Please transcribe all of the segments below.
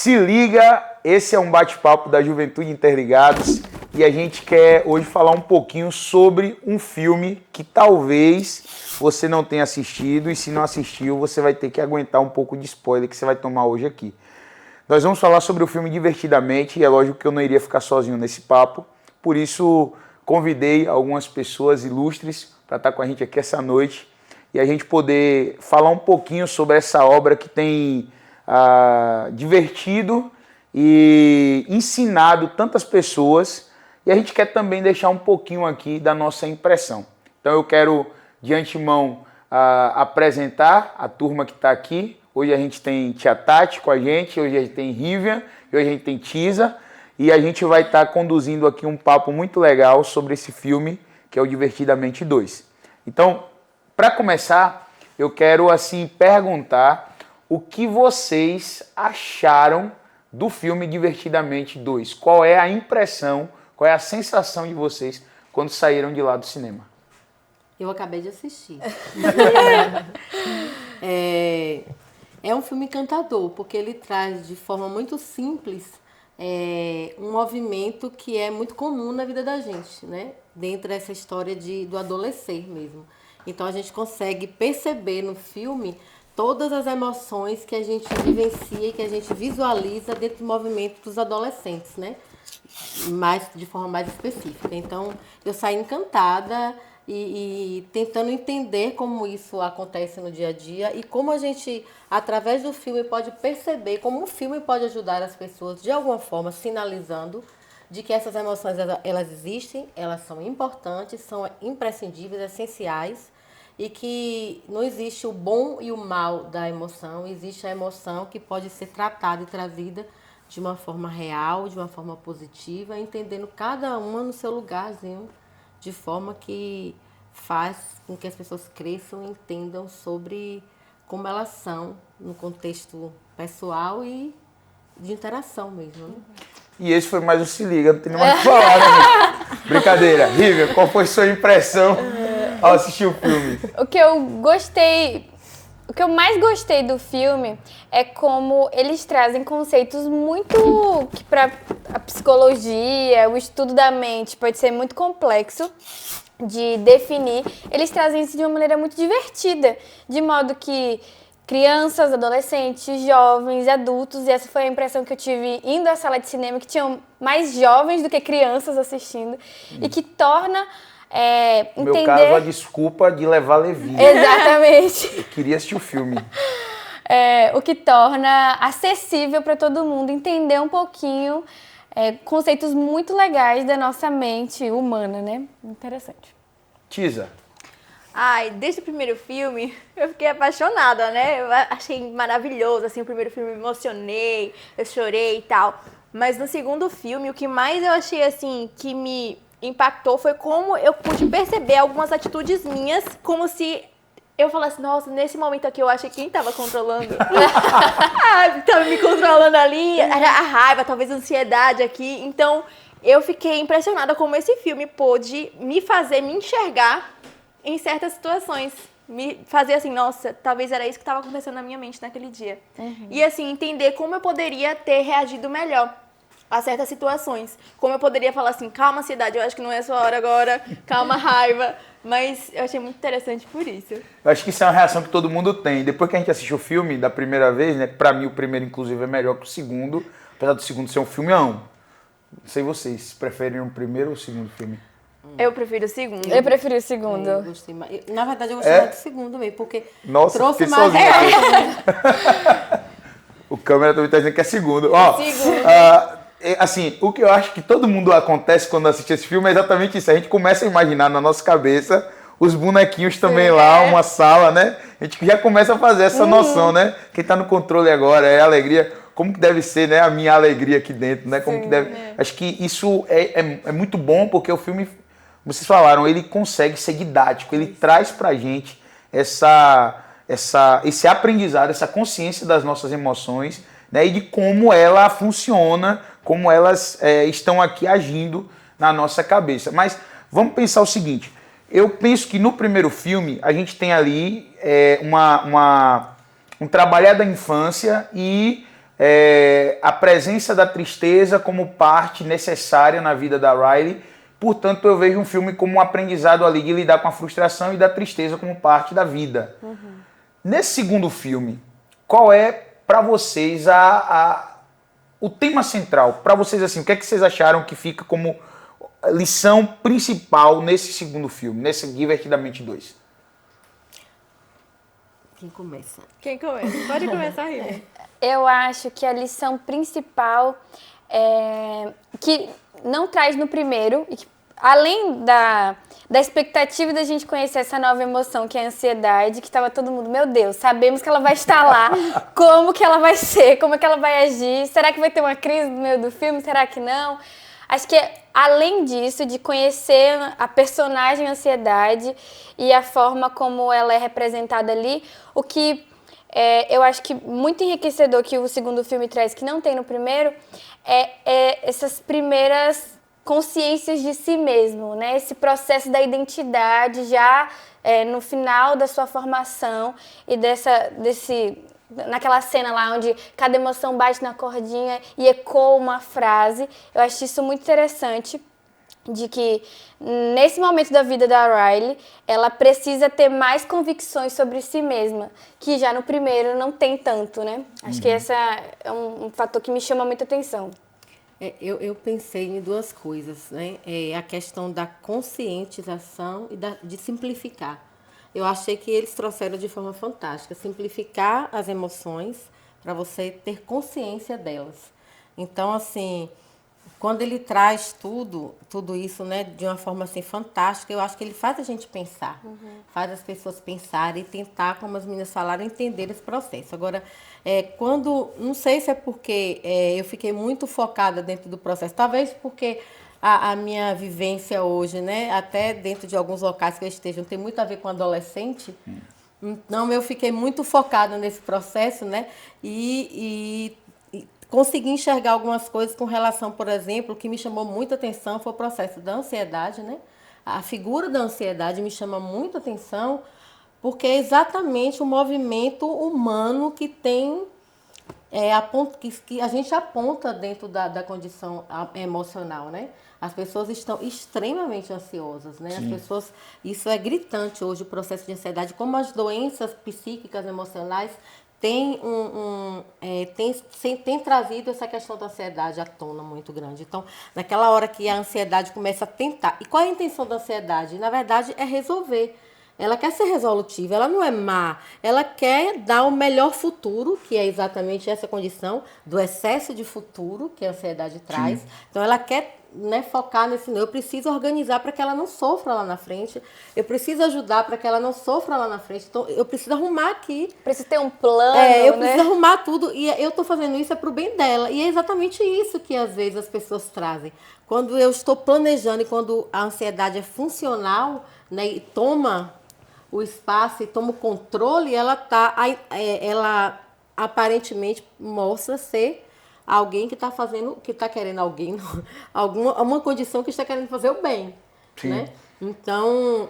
Se liga, esse é um bate-papo da Juventude Interligados e a gente quer hoje falar um pouquinho sobre um filme que talvez você não tenha assistido e se não assistiu você vai ter que aguentar um pouco de spoiler que você vai tomar hoje aqui. Nós vamos falar sobre o filme Divertidamente e é lógico que eu não iria ficar sozinho nesse papo, por isso convidei algumas pessoas ilustres para estar com a gente aqui essa noite e a gente poder falar um pouquinho sobre essa obra que tem divertido e ensinado tantas pessoas e a gente quer também deixar um pouquinho aqui da nossa impressão. Então eu quero de antemão apresentar a turma que está aqui. Hoje a gente tem Tia Tati com a gente, hoje a gente tem Rivian, hoje a gente tem Tisa e a gente vai estar conduzindo aqui um papo muito legal sobre esse filme que é o Divertidamente 2. Então, para começar, eu quero assim perguntar o que vocês acharam do filme Divertidamente 2. Qual é a impressão, qual é a sensação de vocês quando saíram de lá do cinema? Eu acabei de assistir. É um filme encantador, porque ele traz de forma muito simples um movimento que é muito comum na vida da gente, né? Dentro dessa história do adolescer mesmo. Então a gente consegue perceber no filme todas as emoções que a gente vivencia e que a gente visualiza dentro do movimento dos adolescentes, né? De forma mais específica. Então, eu saí encantada e tentando entender como isso acontece no dia a dia e como a gente, através do filme, pode perceber como o filme pode ajudar as pessoas, de alguma forma, sinalizando de que essas emoções, elas existem, elas são importantes, são imprescindíveis, essenciais, e que não existe o bom e o mal da emoção, existe a emoção que pode ser tratada e trazida de uma forma real, de uma forma positiva, entendendo cada uma no seu lugarzinho, de forma que faz com que as pessoas cresçam e entendam sobre como elas são no contexto pessoal e de interação mesmo. Né? E esse foi mais um Se Liga, não tem nem mais o que falar, né? Brincadeira. Rivian, qual foi a sua impressão ao assistir o filme? O que eu mais gostei do filme é como eles trazem conceitos muito que para a psicologia, o estudo da mente pode ser muito complexo de definir. Eles trazem isso de uma maneira muito divertida, de modo que crianças, adolescentes, jovens, adultos, e essa foi a impressão que eu tive indo à sala de cinema, que tinham mais jovens do que crianças assistindo, e que torna No meu caso, a desculpa de levar Levi. Exatamente. Eu queria assistir o filme. O que torna acessível para todo mundo entender um pouquinho conceitos muito legais da nossa mente humana, né? Interessante. Tisa. Ai, desde o primeiro filme, eu fiquei apaixonada, né? Eu achei maravilhoso, assim, o primeiro filme me emocionei, eu chorei e tal. Mas no segundo filme, o que mais eu achei, assim, que me impactou foi como eu pude perceber algumas atitudes minhas, como se eu falasse, nossa, nesse momento aqui eu achei quem tava controlando. Tava me controlando ali, era a raiva, talvez a ansiedade aqui. Então, eu fiquei impressionada como esse filme pôde me fazer me enxergar em certas situações, me fazer assim, nossa, talvez era isso que estava acontecendo na minha mente naquele dia. Uhum. E assim, entender como eu poderia ter reagido melhor a certas situações. Como eu poderia falar assim, calma ansiedade, eu acho que não é a sua hora agora, calma raiva. Mas eu achei muito interessante por isso. Eu acho que isso é uma reação que todo mundo tem. Depois que a gente assistiu o filme da primeira vez, né? Pra mim o primeiro inclusive é melhor que o segundo, apesar do segundo ser um filmão. Não sei vocês, preferem o primeiro ou o segundo filme? Eu prefiro o segundo. Eu preferi o segundo. Eu gostei mais. Na verdade, eu gostei mais do segundo mesmo, porque trouxe mais... sozinho O câmera também tá dizendo que é segundo. Ó, assim, o que eu acho que todo mundo acontece quando assiste esse filme é exatamente isso. A gente começa a imaginar na nossa cabeça os bonequinhos também lá, uma sala, né? A gente já começa a fazer essa noção, né? Quem tá no controle agora é a alegria. Como que deve ser, né? A minha alegria aqui dentro, né? Como que deve... Acho que isso é muito bom porque o filme... Vocês falaram, ele consegue ser didático, ele traz pra gente esse aprendizado, essa consciência das nossas emoções, né, e de como ela funciona, como elas estão aqui agindo na nossa cabeça. Mas vamos pensar o seguinte, eu penso que no primeiro filme a gente tem ali um trabalhar da infância e a presença da tristeza como parte necessária na vida da Riley. Portanto, eu vejo um filme como um aprendizado ali de lidar com a frustração e da tristeza como parte da vida. Nesse segundo filme, qual é, para vocês, o tema central? Para vocês, assim, o que é que vocês acharam que fica como lição principal nesse segundo filme, nesse Divertidamente 2? Quem começa? Quem começa? Pode começar, Rita. Eu acho que a lição principal que não traz no primeiro, e que, além da expectativa da gente conhecer essa nova emoção, que é a ansiedade, que estava todo mundo, meu Deus, sabemos que ela vai estar lá, como que ela vai ser, como é que ela vai agir, será que vai ter uma crise no meio do filme, será que não? Acho que, além disso, de conhecer a personagem ansiedade e a forma como ela é representada ali, o que eu acho que muito enriquecedor que o segundo filme traz, que não tem no primeiro, é essas primeiras consciências de si mesmo, né? Esse processo da identidade já no final da sua formação e naquela cena lá onde cada emoção bate na cordinha e ecoa uma frase. Eu acho isso muito interessante, de que nesse momento da vida da Riley, ela precisa ter mais convicções sobre si mesma, que já no primeiro não tem tanto, né? Acho que esse é um fator que me chama muita atenção. Eu pensei em duas coisas, né? A questão da conscientização e de simplificar. Eu achei que eles trouxeram de forma fantástica, simplificar as emoções para você ter consciência delas. Então, assim, quando ele traz tudo isso, né, de uma forma assim fantástica, eu acho que ele faz a gente pensar, faz as pessoas pensarem e tentar, como as meninas falaram, entender esse processo. Agora, não sei se é porque eu fiquei muito focada dentro do processo, talvez porque a minha vivência hoje, né, até dentro de alguns locais que eu esteja, tem muito a ver com adolescente. Então, eu fiquei muito focada nesse processo, né, e consegui enxergar algumas coisas com relação, por exemplo, o que me chamou muita atenção foi o processo da ansiedade, né? A figura da ansiedade me chama muita atenção, porque é exatamente o movimento humano que tem que a gente aponta dentro da condição emocional, né? As pessoas estão extremamente ansiosas, né? As pessoas, isso é gritante hoje, o processo de ansiedade, como as doenças psíquicas, emocionais tem trazido essa questão da ansiedade à tona muito grande. Então, naquela hora que a ansiedade começa a tentar. E qual é a intenção da ansiedade? Na verdade, é resolver. Ela quer ser resolutiva, ela não é má. Ela quer dar o melhor futuro, que é exatamente essa condição do excesso de futuro que a ansiedade traz. Então, ela quer, né, focar nesse... Eu preciso organizar para que ela não sofra lá na frente. Eu preciso ajudar para que ela não sofra lá na frente. Então, eu preciso arrumar aqui. Precisa ter um plano, eu preciso arrumar tudo. E eu estou fazendo isso para o bem dela. E é exatamente isso que, às vezes, as pessoas trazem. Quando eu estou planejando e quando a ansiedade é funcional, né, e toma o espaço e toma o controle, ela aparentemente mostra ser alguém que está fazendo, que está querendo alguma condição que está querendo fazer o bem, né? Então,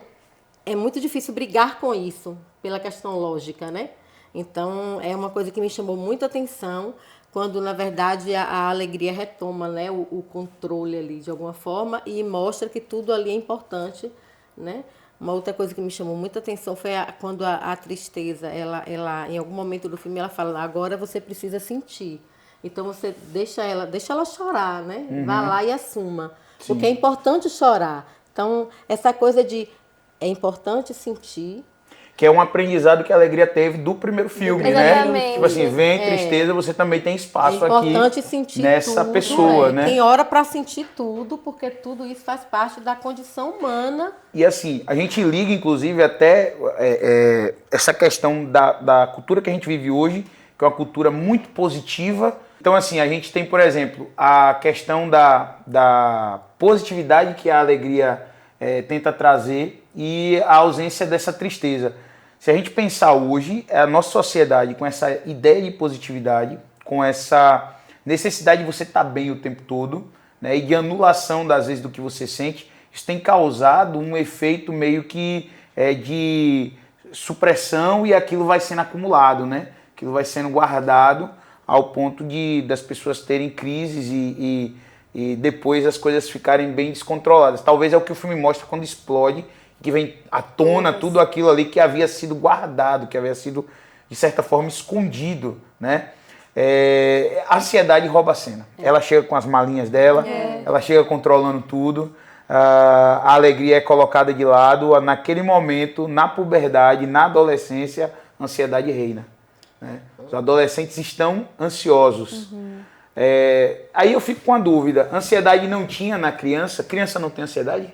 é muito difícil brigar com isso, pela questão lógica, né? Então, é uma coisa que me chamou muita atenção, quando, na verdade, a alegria retoma, né, o controle ali, de alguma forma, e mostra que tudo ali é importante, né? Uma outra coisa que me chamou muita atenção foi quando a tristeza, ela, em algum momento do filme, ela fala, agora você precisa sentir. Então, você deixa ela chorar, né? Vá lá e assuma. Porque é importante chorar. Então, essa coisa é importante sentir. Que é um aprendizado que a Alegria teve do primeiro filme, Exatamente. né? Tipo assim, vem tristeza, você também tem espaço aqui sentir nessa tudo, pessoa, né? Tem hora para sentir tudo, porque tudo isso faz parte da condição humana. E assim, a gente liga, inclusive, até essa questão da cultura que a gente vive hoje, que é uma cultura muito positiva. Então, assim, a gente tem, por exemplo, a questão da positividade que a Alegria tenta trazer e a ausência dessa tristeza. Se a gente pensar hoje, a nossa sociedade com essa ideia de positividade, com essa necessidade de você estar bem o tempo todo, né, e de anulação, das vezes, do que você sente, isso tem causado um efeito meio que de supressão e aquilo vai sendo acumulado, né? Aquilo vai sendo guardado ao ponto das pessoas terem crises e depois as coisas ficarem bem descontroladas. Talvez é o que o filme mostra quando explode, que vem à tona tudo aquilo ali que havia sido guardado, que havia sido, de certa forma, escondido, né? A ansiedade rouba a cena. Ela chega com as malinhas dela, ela chega controlando tudo, a alegria é colocada de lado, naquele momento, na puberdade, na adolescência, a ansiedade reina, né? Os adolescentes estão ansiosos. Aí eu fico com a dúvida, ansiedade não tinha na criança? Criança não tem ansiedade?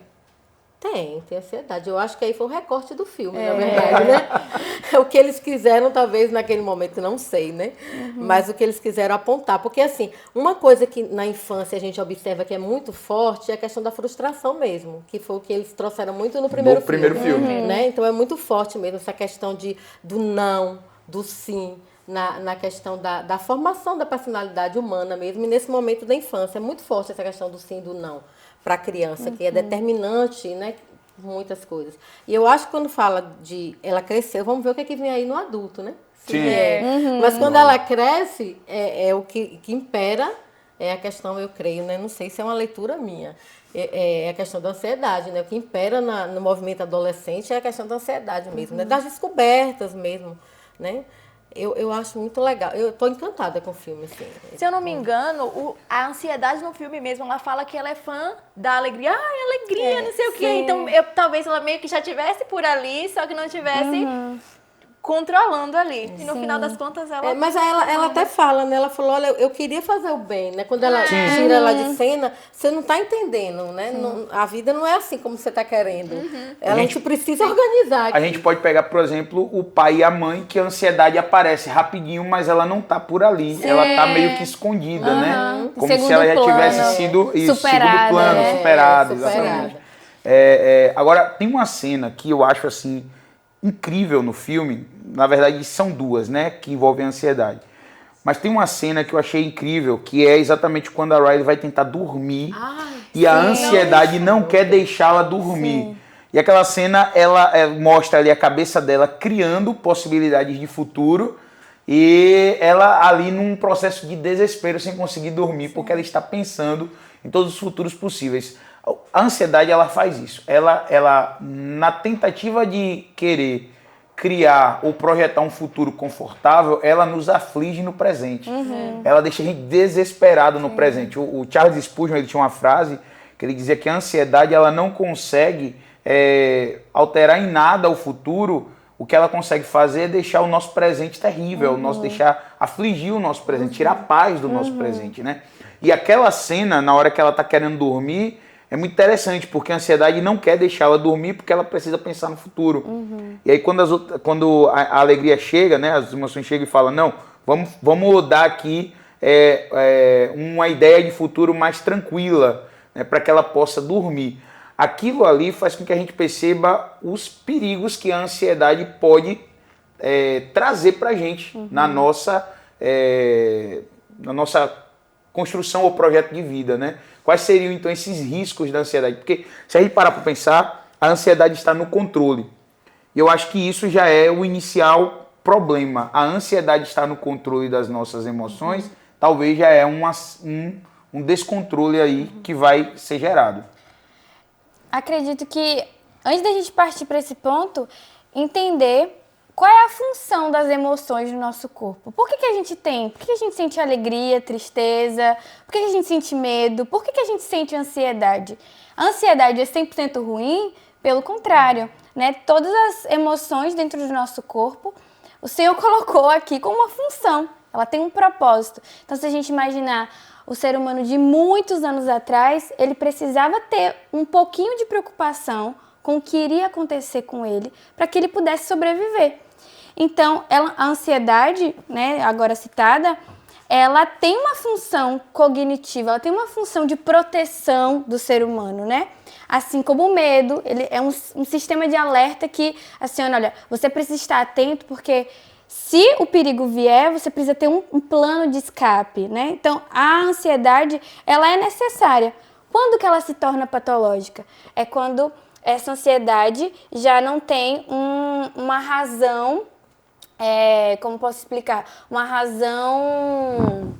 Tem ansiedade. Eu acho que aí foi o recorte do filme, na verdade, né? O que eles quiseram, talvez, naquele momento, não sei, né? Mas o que eles quiseram apontar. Porque, assim, uma coisa que na infância a gente observa que é muito forte é a questão da frustração mesmo, que foi o que eles trouxeram muito no primeiro filme. Né? Então, é muito forte mesmo essa questão do não, do sim, na questão da formação da personalidade humana mesmo, e nesse momento da infância. É muito forte essa questão do sim e do não para a criança, que é determinante, né, muitas coisas. E eu acho que quando fala de ela cresceu, vamos ver o que é que vem aí no adulto, né? Sim. Mas quando ela cresce, o que impera é a questão, eu creio, né? Não sei se é uma leitura minha, é a questão da ansiedade, né? O que impera no movimento adolescente é a questão da ansiedade mesmo, né? Das descobertas mesmo, né? Eu acho muito legal. Eu tô encantada com o filme, assim. Se eu não me engano, a ansiedade no filme mesmo, ela fala que ela é fã da alegria. Alegria, não sei o quê. Então, talvez ela meio que já tivesse por ali, só que não tivesse controlando ali. E no final das contas, ela... mas ela até fala, né? Ela falou, olha, eu queria fazer o bem, né? Quando ela tira ela de cena, você não tá entendendo, né? Não, a vida não é assim como você tá querendo. A gente precisa organizar aqui. A gente pode pegar, por exemplo, o pai e a mãe, que a ansiedade aparece rapidinho, mas ela não tá por ali. Ela tá meio que escondida, né? Como se ela já tivesse sido superada, segundo plano, superada. Exatamente. Agora, tem uma cena que eu acho assim incrível no filme. Na verdade, são duas, né? Que envolvem a ansiedade. Mas tem uma cena que eu achei incrível, que é exatamente quando a Riley vai tentar dormir e a ansiedade não quer deixá-la dormir. Sim. E aquela cena, ela mostra ali a cabeça dela criando possibilidades de futuro e ela ali num processo de desespero sem conseguir dormir, porque ela está pensando em todos os futuros possíveis. A ansiedade, ela faz isso. Ela na tentativa de querer criar ou projetar um futuro confortável, ela nos aflige no presente. Ela deixa a gente desesperado no presente. O Charles Spurgeon, ele tinha uma frase que ele dizia que a ansiedade, ela não consegue alterar em nada o futuro. O que ela consegue fazer é deixar o nosso presente terrível, deixar afligir o nosso presente, tirar a paz do nosso presente, né? E aquela cena, na hora que ela está querendo dormir, é muito interessante, porque a ansiedade não quer deixar ela dormir, porque ela precisa pensar no futuro. E aí quando a alegria chega, né, as emoções chegam e falam, não, vamos dar aqui uma ideia de futuro mais tranquila, né, para que ela possa dormir. Aquilo ali faz com que a gente perceba os perigos que a ansiedade pode trazer para a gente na nossa construção ou projeto de vida, né? Quais seriam, então, esses riscos da ansiedade? Porque, se a gente parar para pensar, a ansiedade está no controle. E eu acho que isso já é o inicial problema. A ansiedade está no controle das nossas emoções, talvez já é um descontrole aí que vai ser gerado. Acredito que, antes da gente partir para esse ponto, entender qual é a função das emoções no nosso corpo. Por que a gente tem? Por que a gente sente alegria, tristeza? Por que a gente sente medo? Por que a gente sente ansiedade? A ansiedade é 100% ruim? Pelo contrário, né? Todas as emoções dentro do nosso corpo, o Senhor colocou aqui como uma função. Ela tem um propósito. Então, se a gente imaginar o ser humano de muitos anos atrás, ele precisava ter um pouquinho de preocupação com o que iria acontecer com ele para que ele pudesse sobreviver. Então, a ansiedade, né, agora citada, ela tem uma função cognitiva, ela tem uma função de proteção do ser humano, né? Assim como o medo, ele é um sistema de alerta que, assim, olha, você precisa estar atento porque se o perigo vier, você precisa ter um plano de escape, né? Então, a ansiedade, ela é necessária. Quando que ela se torna patológica? É quando essa ansiedade já não tem uma razão como posso explicar? Uma razão...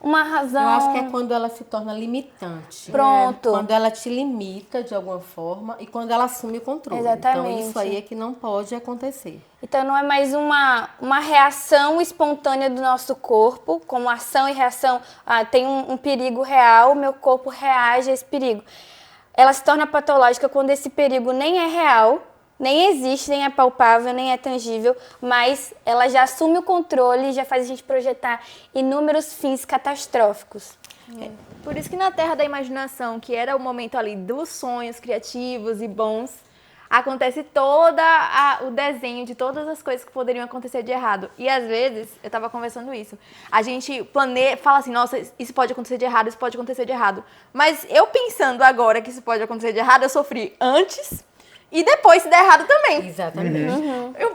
Eu acho que é quando ela se torna limitante. Pronto. Quando ela te limita de alguma forma e quando ela assume o controle. Exatamente. Então isso aí é que não pode acontecer. Então não é mais uma reação espontânea do nosso corpo, como ação e reação. Tem um perigo real, meu corpo reage a esse perigo. Ela se torna patológica quando esse perigo nem é real, nem existe, nem é palpável, nem é tangível, mas ela já assume o controle e já faz a gente projetar inúmeros fins catastróficos. Por isso que na Terra da Imaginação, que era o momento ali dos sonhos criativos e bons, acontece todo o desenho de todas as coisas que poderiam acontecer de errado. E às vezes, eu estava conversando isso, a gente fala assim, nossa, isso pode acontecer de errado, isso pode acontecer de errado. Mas eu pensando agora que isso pode acontecer de errado, eu sofri antes e depois se der errado também. Exatamente.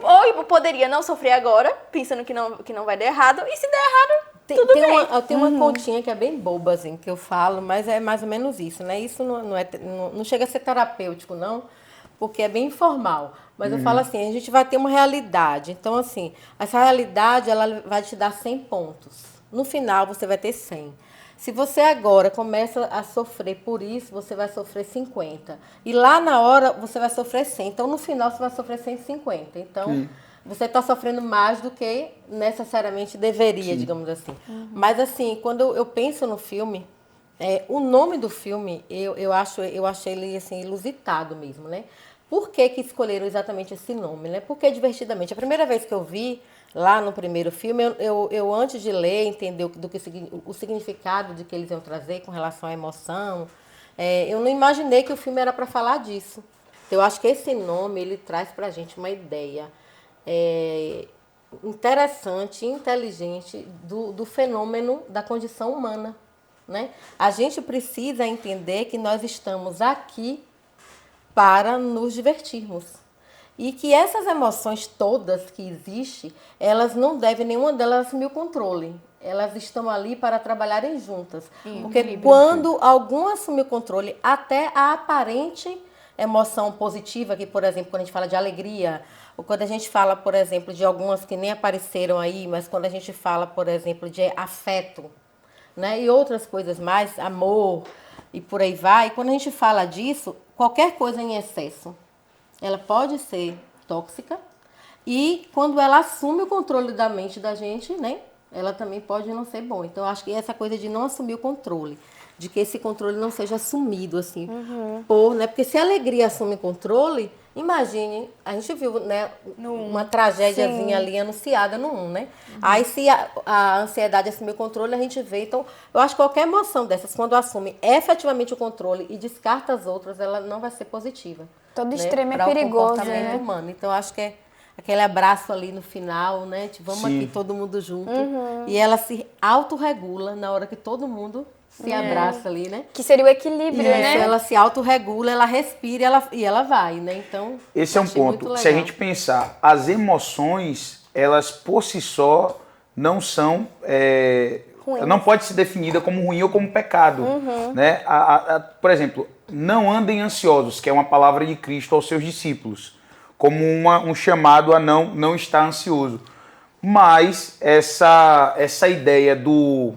Ou eu poderia não sofrer agora, pensando que não vai dar errado, e se der errado, tudo bem. Tem uma continha que é bem boba, assim, que eu falo, mas é mais ou menos isso, né? Isso não chega a ser terapêutico, não, porque é bem informal. Mas eu falo assim, a gente vai ter uma realidade. Então, assim, essa realidade, ela vai te dar 100 pontos. No final, você vai ter 100. Se você agora começa a sofrer por isso, você vai sofrer 50. E lá na hora, você vai sofrer 100. Então, no final, você vai sofrer 150. Então, você está sofrendo mais do que necessariamente deveria, digamos assim. Mas, assim, quando eu penso no filme, o nome do filme, eu achei ele, assim, ilusitado mesmo, né? Por que escolheram exatamente esse nome, né? Porque Divertidamente. A primeira vez que eu vi, lá no primeiro filme, eu antes de ler, entender o significado de que eles iam trazer com relação à emoção, eu não imaginei que o filme era para falar disso. Então, eu acho que esse nome, ele traz para a gente uma ideia interessante, inteligente do fenômeno da condição humana, né? A gente precisa entender que nós estamos aqui para nos divertirmos. E que essas emoções todas que existem, elas não devem, nenhuma delas assumir o controle. Elas estão ali para trabalharem juntas. Porque quando algum assume o controle, até a aparente emoção positiva, que, por exemplo, quando a gente fala de alegria, ou quando a gente fala, por exemplo, de algumas que nem apareceram aí, mas quando a gente fala, por exemplo, de afeto, né, e outras coisas mais, amor, e por aí vai, e quando a gente fala disso, qualquer coisa em excesso, ela pode ser tóxica e quando ela assume o controle da mente da gente, né, ela também pode não ser bom. Então, eu acho que essa coisa de não assumir o controle, de que esse controle não seja assumido, assim, né, porque se a alegria assume o controle, imagine, a gente viu, né, uma tragédiazinha ali anunciada no 1, né? Aí se a ansiedade assumir o controle, a gente vê, então, eu acho que qualquer emoção dessas, quando assume efetivamente o controle e descarta as outras, ela não vai ser positiva. Todo né, extremo é para o perigoso, comportamento né? humano. Então, eu acho que é aquele abraço ali no final, né? Tipo, vamos aqui todo mundo junto. E ela se autorregula na hora que todo mundo se abraça ali, né? Que seria o equilíbrio, Isso, né? ela se autorregula, ela respira e ela vai, né? Então, esse é um achei muito ponto. legal. Se a gente pensar, as emoções, elas por si só não são... Ruins. não pode ser definida como ruim ou como pecado. Né? Por exemplo, não andem ansiosos, que é uma palavra de Cristo aos seus discípulos, como um chamado a não estar ansioso. Mas essa ideia do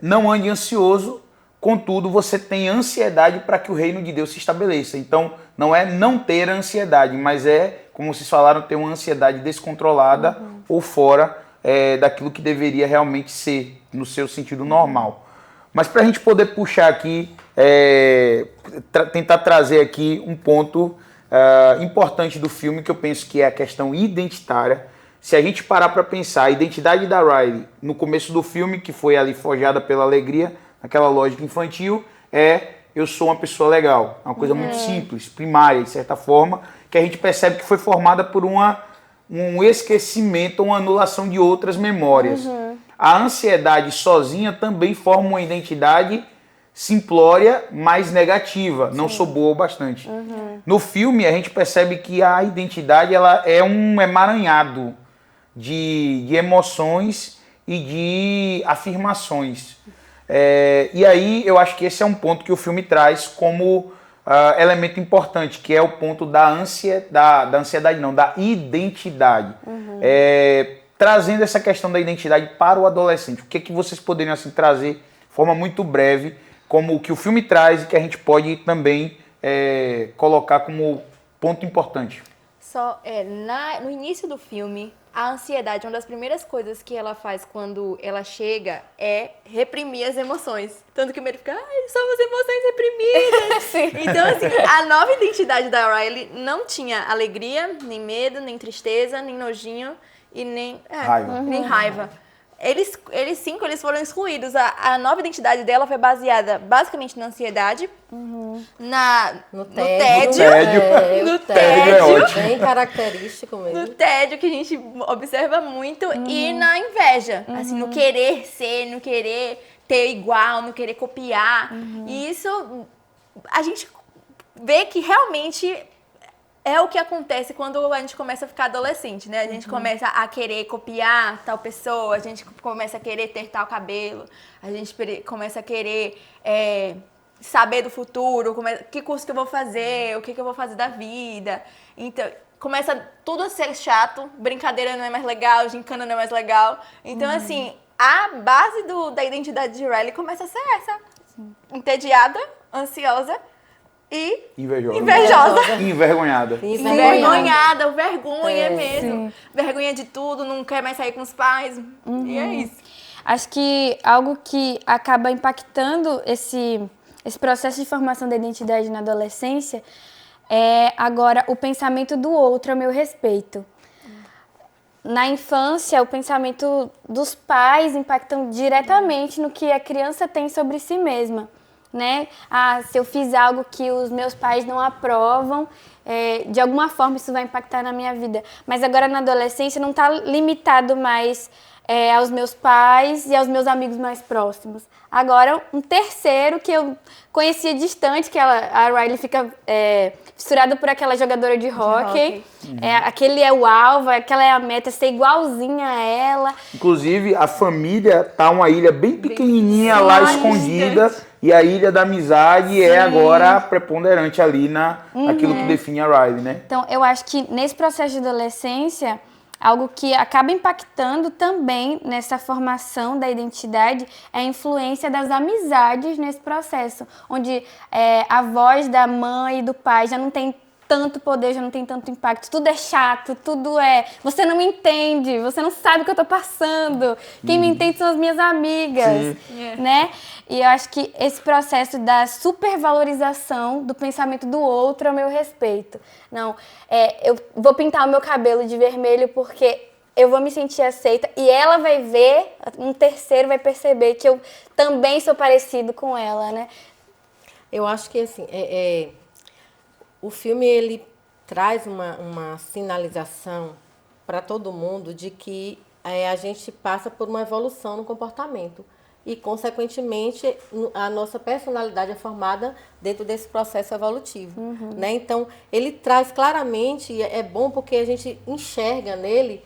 não ande ansioso, contudo, você tem ansiedade para que o reino de Deus se estabeleça. Então, não é não ter ansiedade, mas como vocês falaram, ter uma ansiedade descontrolada ou fora daquilo que deveria realmente ser, no seu sentido normal. Mas para a gente poder puxar aqui, tentar trazer aqui um ponto importante do filme, que eu penso que é a questão identitária. Se a gente parar para pensar, a identidade da Riley no começo do filme, que foi ali forjada pela alegria, naquela lógica infantil, eu sou uma pessoa legal. É uma coisa muito simples, primária, de certa forma, que a gente percebe que foi formada por um esquecimento, uma anulação de outras memórias. A ansiedade sozinha também forma uma identidade simplória, mais negativa. Não sou boa o bastante. No filme, a gente percebe que a identidade ela é um emaranhado de emoções e de afirmações. E aí eu acho que esse é um ponto que o filme traz como elemento importante, que é o ponto da ansiedade não, da identidade. Trazendo essa questão da identidade para o adolescente, o que é que vocês poderiam assim, trazer de forma muito breve, como o que o filme traz e que a gente pode também colocar como ponto importante? No início do filme, a ansiedade, uma das primeiras coisas que ela faz quando ela chega é reprimir as emoções. Tanto que o Mary fica, somos emoções reprimidas. Então, assim, a nova identidade da Riley não tinha alegria, nem medo, nem tristeza, nem nojinho e nem raiva. Eles foram excluídos. A nova identidade dela foi baseada basicamente na ansiedade, no tédio. No tédio é ótimo. Bem característico mesmo. No tédio, que a gente observa muito, e na inveja. Assim, no querer ser, no querer ter igual, no querer copiar. E isso, a gente vê que realmente é o que acontece quando a gente começa a ficar adolescente, né? A gente começa a querer copiar tal pessoa, a gente começa a querer ter tal cabelo, a gente começa a querer saber do futuro, que curso que eu vou fazer, o que eu vou fazer da vida. Então, começa tudo a ser chato, brincadeira não é mais legal, gincana não é mais legal. Então, assim, a base da identidade de Riley começa a ser essa. Entediada, ansiosa e invejosa. Envergonhada. Envergonhada, vergonha mesmo. Sim. Vergonha de tudo, não quer mais sair com os pais. E é isso. Acho que algo que acaba impactando esse processo de formação da identidade na adolescência é agora o pensamento do outro a meu respeito. Na infância, o pensamento dos pais impactam diretamente no que a criança tem sobre si mesma. Né? Se eu fiz algo que os meus pais não aprovam, de alguma forma isso vai impactar na minha vida. Mas agora na adolescência não está limitado mais aos meus pais e aos meus amigos mais próximos. Agora um terceiro que eu conhecia distante, que a Riley fica fissurada por aquela jogadora de hóquei. Aquele é o alvo, aquela é a meta, ser igualzinha a ela. Inclusive a família tá uma ilha bem pequenininha lá escondida. E a ilha da amizade é agora preponderante ali naquilo que define a Riley, né? Então, eu acho que nesse processo de adolescência, algo que acaba impactando também nessa formação da identidade é a influência das amizades nesse processo, onde a voz da mãe e do pai já não tem tanto poder, já não tem tanto impacto, tudo é chato, tudo você não me entende, você não sabe o que eu tô passando, quem me entende são as minhas amigas, né? E eu acho que esse processo da supervalorização do pensamento do outro a meu respeito. Não, eu vou pintar o meu cabelo de vermelho porque eu vou me sentir aceita e ela vai ver, um terceiro vai perceber que eu também sou parecido com ela, né? Eu acho que, assim, o filme ele traz uma sinalização para todo mundo de que a gente passa por uma evolução no comportamento e, consequentemente, a nossa personalidade é formada dentro desse processo evolutivo. Né? Então, ele traz claramente, e é bom porque a gente enxerga nele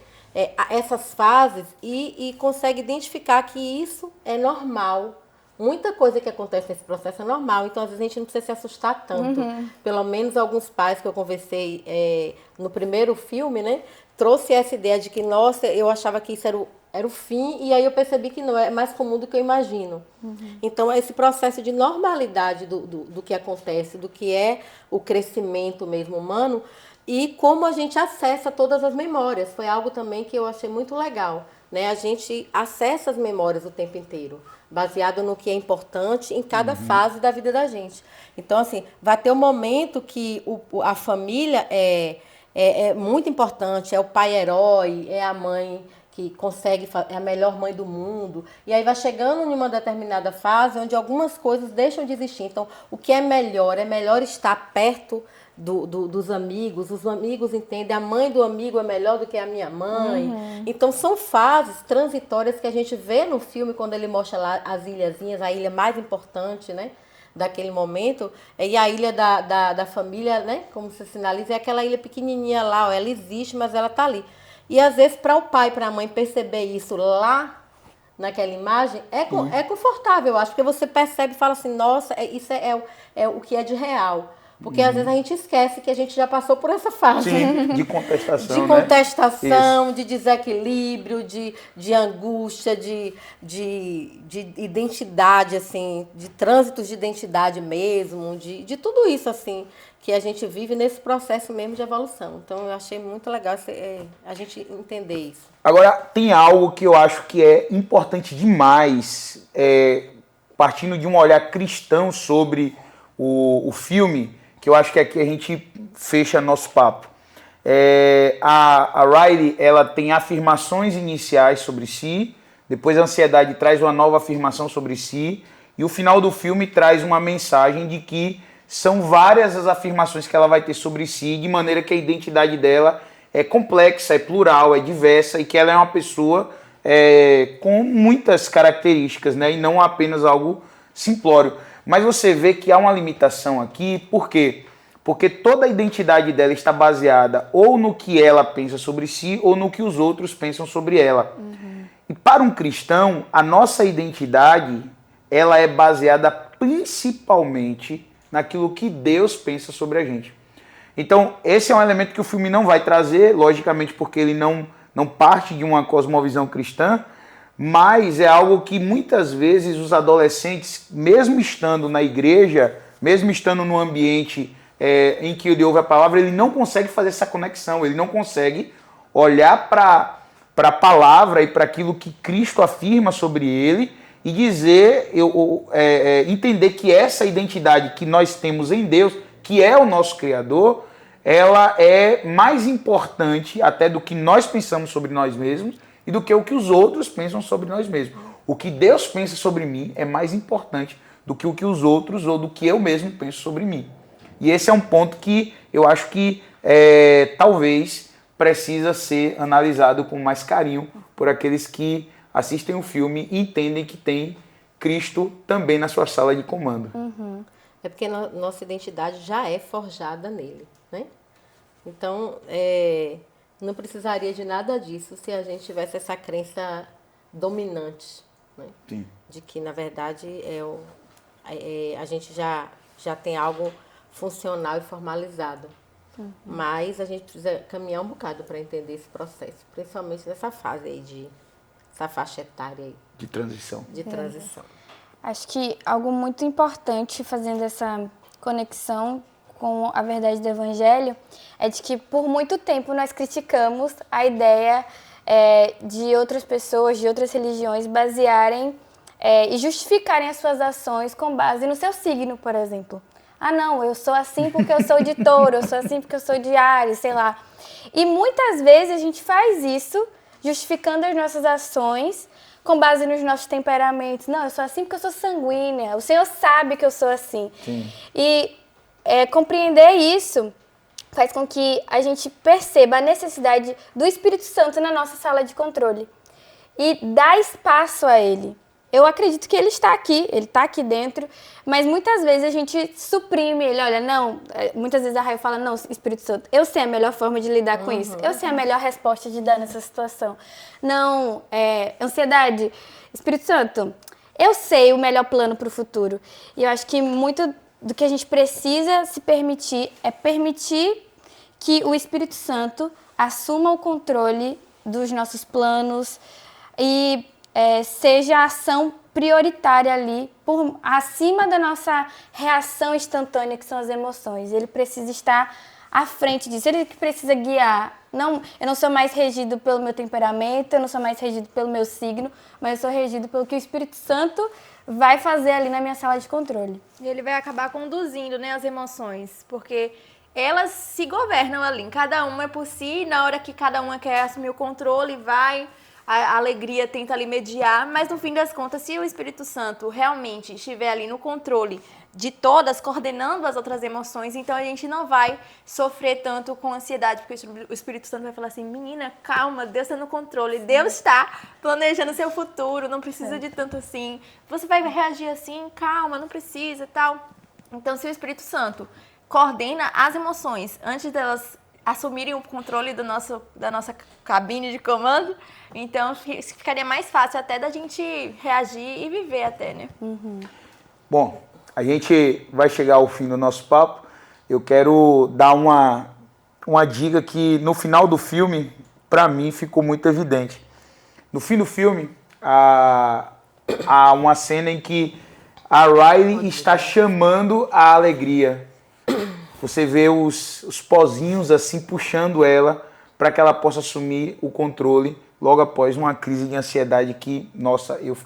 essas fases e consegue identificar que isso é normal. Muita coisa que acontece nesse processo é normal, então às vezes a gente não precisa se assustar tanto. Pelo menos alguns pais que eu conversei no primeiro filme, né, trouxe essa ideia de que, nossa, eu achava que isso era o fim, e aí eu percebi que não, é mais comum do que eu imagino. Então, esse processo de normalidade do que acontece, do que é o crescimento mesmo humano, e como a gente acessa todas as memórias, foi algo também que eu achei muito legal. Né? A gente acessa as memórias o tempo inteiro, baseado no que é importante em cada fase da vida da gente. Então, assim, vai ter um momento que a família é muito importante, é o pai herói, é a mãe que consegue, é a melhor mãe do mundo. E aí vai chegando em uma determinada fase onde algumas coisas deixam de existir. Então, o que é melhor estar perto dos amigos, os amigos entendem, a mãe do amigo é melhor do que a minha mãe. Então são fases transitórias que a gente vê no filme quando ele mostra lá as ilhazinhas, a ilha mais importante, né, daquele momento, e a ilha da família, né, como se sinaliza, é aquela ilha pequenininha lá, ela existe, mas ela tá ali. E às vezes para o pai e para a mãe perceber isso lá naquela imagem é confortável, eu acho, porque você percebe e fala assim, nossa, isso é o que é de real. Porque às vezes a gente esquece que a gente já passou por essa fase. Sim, de contestação, De contestação, né? de desequilíbrio, de angústia, de identidade, assim, de trânsitos de identidade mesmo, de tudo isso, assim, que a gente vive nesse processo mesmo de evolução. Então, eu achei muito legal a gente entender isso. Agora, tem algo que eu acho que é importante demais, partindo de um olhar cristão sobre o filme, que eu acho que aqui a gente fecha nosso papo. A Riley, ela tem afirmações iniciais sobre si, depois a ansiedade traz uma nova afirmação sobre si, e o final do filme traz uma mensagem de que são várias as afirmações que ela vai ter sobre si, de maneira que a identidade dela é complexa, é plural, é diversa, e que ela é uma pessoa com muitas características, né, e não apenas algo simplório. Mas você vê que há uma limitação aqui, por quê? Porque toda a identidade dela está baseada ou no que ela pensa sobre si ou no que os outros pensam sobre ela. E para um cristão, a nossa identidade, ela é baseada principalmente naquilo que Deus pensa sobre a gente. Então, esse é um elemento que o filme não vai trazer, logicamente porque ele não parte de uma cosmovisão cristã, mas é algo que muitas vezes os adolescentes, mesmo estando na igreja, mesmo estando no ambiente em que ele ouve a palavra, ele não consegue fazer essa conexão, ele não consegue olhar para a palavra e para aquilo que Cristo afirma sobre ele e dizer, entender que essa identidade que nós temos em Deus, que é o nosso Criador, ela é mais importante até do que nós pensamos sobre nós mesmos e do que o que os outros pensam sobre nós mesmos. O que Deus pensa sobre mim é mais importante do que o que os outros ou do que eu mesmo penso sobre mim. E esse é um ponto que eu acho que talvez precisa ser analisado com mais carinho por aqueles que assistem o filme e entendem que tem Cristo também na sua sala de comando. É porque nossa identidade já é forjada nele, né? Então, não precisaria de nada disso se a gente tivesse essa crença dominante, né? Sim. De que, na verdade, a gente já tem algo funcional e formalizado. Mas a gente precisa caminhar um bocado para entender esse processo, principalmente nessa fase aí essa faixa etária aí. De transição. De transição. Acho que algo muito importante fazendo essa conexão com a verdade do Evangelho é de que por muito tempo nós criticamos a ideia de outras pessoas, de outras religiões basearem e justificarem as suas ações com base no seu signo, por exemplo. Ah, não, eu sou assim porque eu sou de touro, eu sou assim porque eu sou de Áries, sei lá. E muitas vezes a gente faz isso justificando as nossas ações com base nos nossos temperamentos. Não, eu sou assim porque eu sou sanguínea. O Senhor sabe que eu sou assim. Sim. E compreender isso faz com que a gente perceba a necessidade do Espírito Santo na nossa sala de controle e dar espaço a Ele. Eu acredito que Ele está aqui dentro, mas muitas vezes a gente suprime Ele. Olha, não, muitas vezes a Raio fala, não, Espírito Santo, eu sei a melhor forma de lidar com isso, eu sei a melhor resposta de dar nessa situação. Não, ansiedade, Espírito Santo, eu sei o melhor plano para o futuro. E eu acho que muito do que a gente precisa se permitir é permitir que o Espírito Santo assuma o controle dos nossos planos e seja a ação prioritária ali, acima da nossa reação instantânea, que são as emoções. Ele precisa estar à frente disso, ele que precisa guiar. Não, eu não sou mais regido pelo meu temperamento, eu não sou mais regido pelo meu signo, mas eu sou regido pelo que o Espírito Santo vai fazer ali na minha sala de controle. E ele vai acabar conduzindo, né, as emoções, porque elas se governam ali, cada uma é por si, na hora que cada uma quer assumir o controle, a alegria tenta ali mediar, mas no fim das contas, se o Espírito Santo realmente estiver ali no controle de todas, coordenando as outras emoções, então a gente não vai sofrer tanto com ansiedade, porque o Espírito Santo vai falar assim, menina, calma, Deus está no controle, Deus está planejando seu futuro, não precisa de tanto assim, você vai reagir assim, calma, não precisa, tal. Então, se o Espírito Santo coordena as emoções antes delas assumirem o controle da nossa cabine de comando, então ficaria mais fácil até da gente reagir e viver até, né? Bom, a gente vai chegar ao fim do nosso papo. eu quero dar uma dica que no final do filme, para mim, ficou muito evidente. No fim do filme, há uma cena em que a Riley está chamando a alegria. Você vê os pozinhos assim puxando ela para que ela possa assumir o controle logo após uma crise de ansiedade que, nossa, eu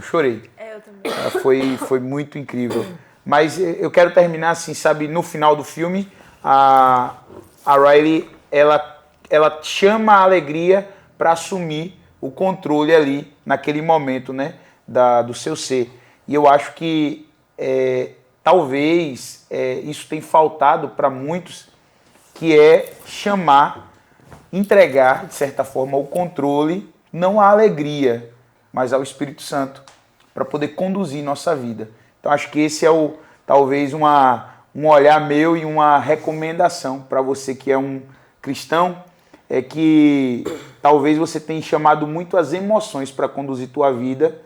chorei. Eu também. Foi muito incrível. Mas eu quero terminar assim, sabe, no final do filme, a Riley, ela chama a alegria para assumir o controle ali, naquele momento, né, do seu ser. E eu acho que talvez isso tenha faltado para muitos, que é entregar, de certa forma, o controle, não à alegria, mas ao Espírito Santo, para poder conduzir nossa vida. Então acho que esse é talvez um olhar meu e uma recomendação para você que é um cristão, é que talvez você tenha chamado muito as emoções para conduzir tua vida,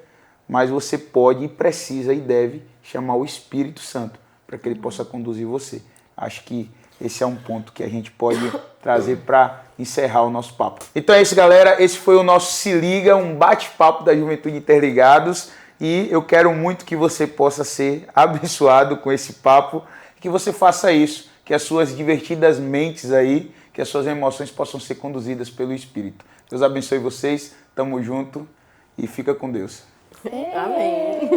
mas você pode e precisa e deve chamar o Espírito Santo para que ele possa conduzir você. Acho que esse é um ponto que a gente pode trazer para encerrar o nosso papo. Então é isso, galera. Esse foi o nosso Se Liga, um bate-papo da Juventude Interligados. E eu quero muito que você possa ser abençoado com esse papo, que você faça isso, que as suas divertidas mentes aí, que as suas emoções possam ser conduzidas pelo Espírito. Deus abençoe vocês, tamo junto e fica com Deus. Amém.